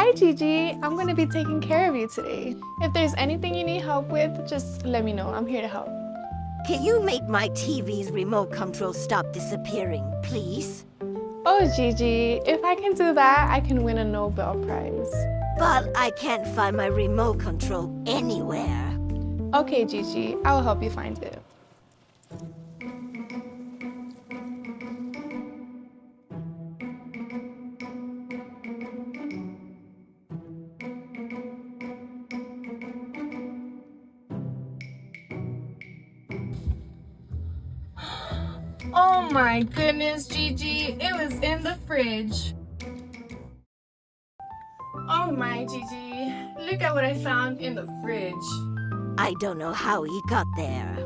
Hi, Gigi. I'm gonna be taking care of you today. If there's anything you need help with, just let me know. I'm here to help. Can you make my TV's remote control stop disappearing, please? Oh, Gigi, if I can do that, I can win a Nobel Prize. But I can't find my remote control anywhere. Okay, Gigi, I'll help you find it. Oh my goodness, Gigi, it was in the fridge. Oh my, Gigi, look at what I found in the fridge. I don't know how he got there.